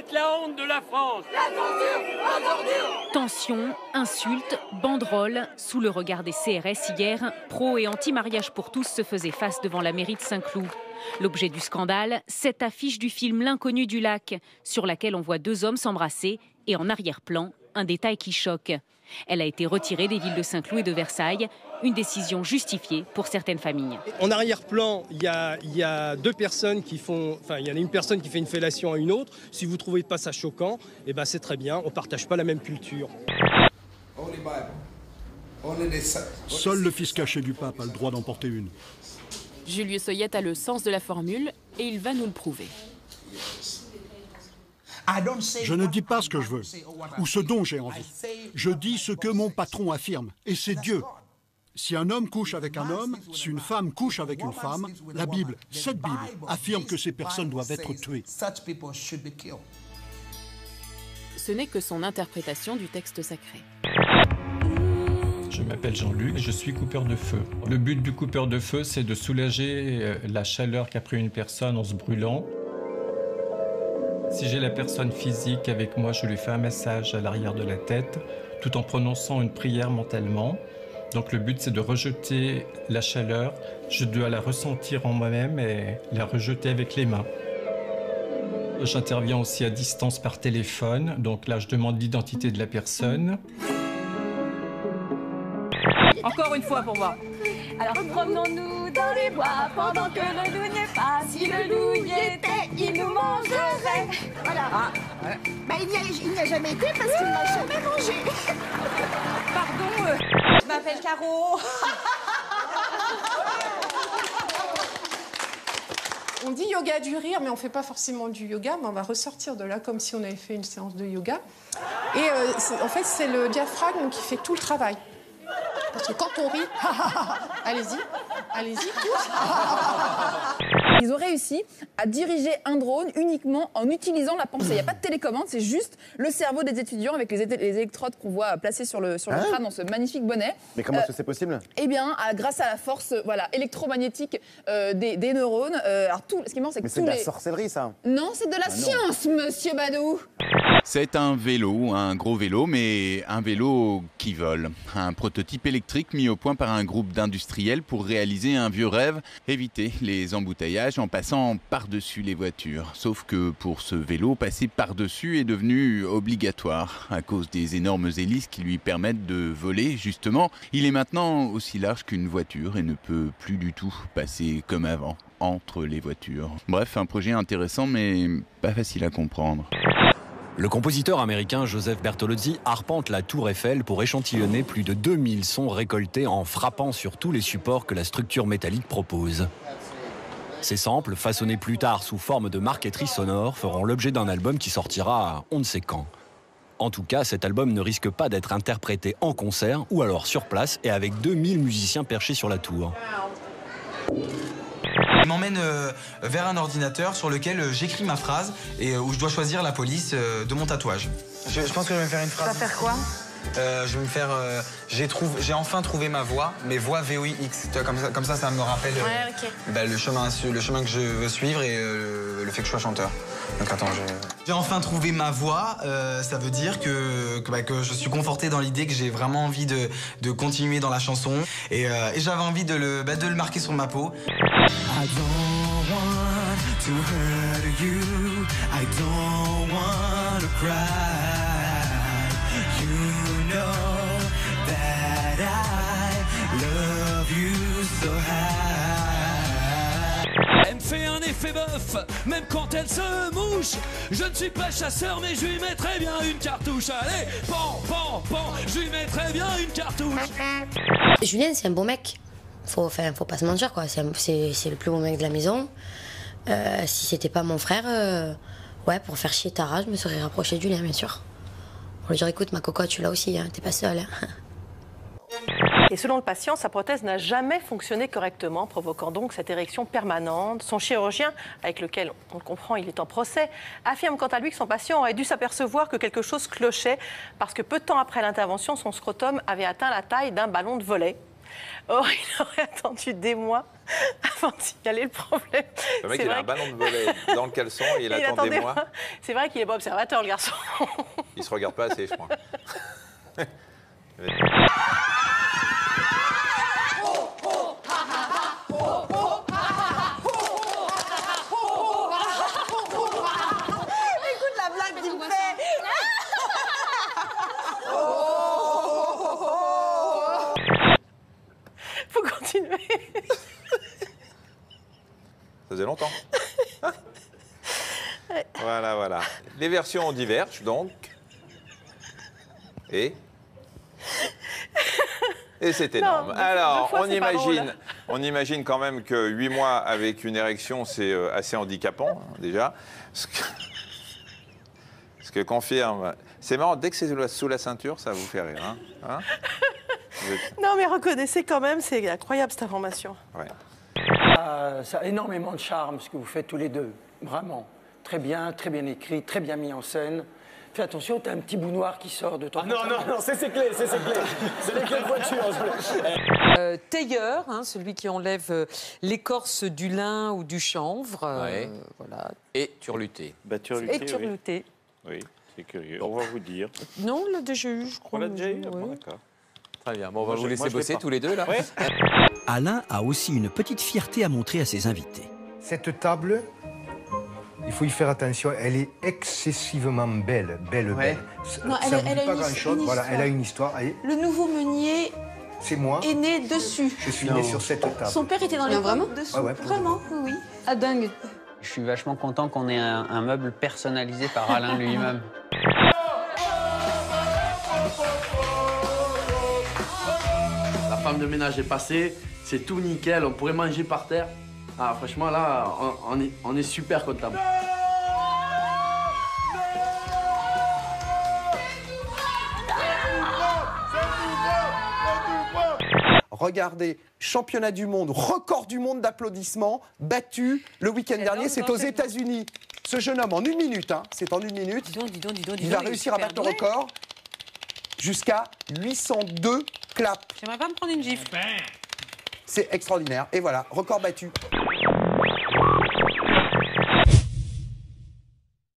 êtes la honte de la France. La censure. Tensions, insultes, banderoles. Sous le regard des CRS hier, pro et anti-mariage pour tous se faisaient face devant la mairie de Saint-Cloud. L'objet du scandale, cette affiche du film L'inconnu du lac, sur laquelle on voit deux hommes s'embrasser et en arrière-plan, un détail qui choque. Elle a été retirée des villes de Saint-Cloud et de Versailles, une décision justifiée pour certaines familles. En arrière-plan, il y a deux personnes qui font, il y en a une personne qui fait une fellation à une autre. Si vous ne trouvez pas ça choquant, eh ben c'est très bien, on ne partage pas la même culture. Seul le fils caché du pape a le droit d'en porter une. Julius Oyet a le sens de la formule et il va nous le prouver. Je ne dis pas ce que je veux, ou ce dont j'ai envie. Je dis ce que mon patron affirme, et c'est Dieu. Si un homme couche avec un homme, si une femme couche avec une femme, la Bible, cette Bible, affirme que ces personnes doivent être tuées. Ce n'est que son interprétation du texte sacré. Je m'appelle Jean-Luc, je suis coupeur de feu. Le but du coupeur de feu, c'est de soulager la chaleur qu'a pris une personne en se brûlant. Si j'ai la personne physique avec moi, je lui fais un massage à l'arrière de la tête, tout en prononçant une prière mentalement. Donc le but, c'est de rejeter la chaleur. Je dois la ressentir en moi-même et la rejeter avec les mains. J'interviens aussi à distance par téléphone. Donc là, je demande l'identité de la personne. Encore une fois pour voir. Alors promenons-nous dans les bois pendant que le loup n'y est pas. Si le loup y était, il nous mangerait. Voilà. Bah, il n'y a jamais été parce qu'il m'a jamais mangé. Pardon, je m'appelle Caro. On dit yoga du rire, mais on ne fait pas forcément du yoga, mais on va ressortir de là comme si on avait fait une séance de yoga. Et en fait, c'est le diaphragme qui fait tout le travail. Parce que quand on rit, allez-y, tous. Ils ont réussi à diriger un drone uniquement en utilisant la pensée. Il n'y a pas de télécommande, c'est juste le cerveau des étudiants avec les électrodes qu'on voit placées sur le crâne dans ce magnifique bonnet. Mais comment est-ce que c'est possible? Eh bien, grâce à la force électromagnétique des neurones. Alors tout, ce qui est marrant, c'est que Mais c'est de la sorcellerie, ça. Non, c'est de la science, monsieur Badou. C'est un vélo, un gros vélo, mais un vélo qui vole. Un prototype électrique mis au point par un groupe d'industriels pour réaliser un vieux rêve, éviter les embouteillages en passant par-dessus les voitures. Sauf que pour ce vélo, passer par-dessus est devenu obligatoire à cause des énormes hélices qui lui permettent de voler, justement. Il est maintenant aussi large qu'une voiture et ne peut plus du tout passer comme avant, entre les voitures. Bref, un projet intéressant mais pas facile à comprendre. Le compositeur américain Joseph Bertolozzi arpente la Tour Eiffel pour échantillonner plus de 2000 sons récoltés en frappant sur tous les supports que la structure métallique propose. Ces samples, façonnés plus tard sous forme de marqueterie sonore, feront l'objet d'un album qui sortira on ne sait quand. En tout cas, cet album ne risque pas d'être interprété en concert ou alors sur place et avec 2000 musiciens perchés sur la tour. Il m'emmène vers un ordinateur sur lequel j'écris ma phrase et où je dois choisir la police de mon tatouage. Je pense que je vais me faire une phrase. Tu vas faire quoi? Je vais me faire... j'ai enfin trouvé ma voie, mes voies VOIX. Tu vois, comme ça me rappelle le chemin que je veux suivre et le fait que je sois chanteur. Donc attends, j'ai enfin trouvé ma voie. Ça veut dire que je suis conforté dans l'idée que j'ai vraiment envie de continuer dans la chanson. Et j'avais envie de le marquer sur ma peau. I don't want to hurt you. I don't want to cry. You know that I love you so high. Elle me fait un effet bœuf, même quand elle se mouche. Je ne suis pas chasseur, mais je lui mettrai bien une cartouche. Allez, pan, pan, pan, je lui mettrai bien une cartouche. Julien, c'est un bon mec. Faut pas se mentir, quoi. C'est le plus bon mec de la maison. Si c'était pas mon frère, ouais, pour faire chier Tara, je me serais rapproché de Julien, bien sûr. Pour lui dire, écoute, ma cocotte, tu l'as aussi, hein, t'es pas seule. Hein. Et selon le patient, sa prothèse n'a jamais fonctionné correctement, provoquant donc cette érection permanente. Son chirurgien, avec lequel, on le comprend, il est en procès, affirme quant à lui que son patient aurait dû s'apercevoir que quelque chose clochait parce que peu de temps après l'intervention, son scrotum avait atteint la taille d'un ballon de volley. Oh, il aurait attendu des mois avant de signaler le problème. Le mec, il a un ballon de volley dans le caleçon et il attend des mois. C'est vrai qu'il n'est pas observateur, le garçon. Il se regarde pas assez, je crois. Écoute la blague qu'il me fait. Faut continuer. Ça faisait longtemps. Voilà, voilà. Les versions divergent, donc. Et c'est énorme. Non, alors, deux fois, on imagine quand même que 8 mois avec une érection, c'est assez handicapant, hein, déjà. Ce que confirme... C'est marrant, dès que c'est sous la ceinture, ça vous fait rire. Hein Non, mais reconnaissez quand même, c'est incroyable cette information. Ouais. Ça a énormément de charme ce que vous faites tous les deux, vraiment. Très bien écrit, très bien mis en scène. Fais attention, t'as un petit bout noir qui sort de ton... Ah non, c'est ses clés. C'est les clés de voiture. Tailleur, hein, celui qui enlève l'écorce du lin ou du chanvre. Ouais. Voilà. Et turluté. Et turluté. Oui, c'est curieux. On va vous dire. Non, on l'a déjà eu, je crois. On l'a déjà eu, ouais. D'accord. Très bien. Bon, on va vous laisser bosser tous les deux, là. Ouais. Alain a aussi une petite fierté à montrer à ses invités. Cette table, il faut y faire attention, elle est excessivement belle. Non, ça elle a pas une grand-chose. Voilà, histoire. elle a une histoire. Le nouveau meunier C'est moi. est né dessus. Je suis né sur cette table. Son père était dans les vraiment dessous. Ouais, Vraiment, oui. Ah, dingue. Je suis vachement content qu'on ait un meuble personnalisé par Alain lui-même. La femme de ménage est passée, c'est tout nickel, on pourrait manger par terre. Ah, franchement, là, on est super contents. Regardez, championnat du monde, record du monde d'applaudissements, battu le week-end dernier, c'est aux États-Unis. Ce jeune homme, en 1 minute, hein, c'est en 1 minute, il va réussir à battre le record jusqu'à 802 claps. J'aimerais pas me prendre une gifle. C'est extraordinaire. Et voilà, record battu.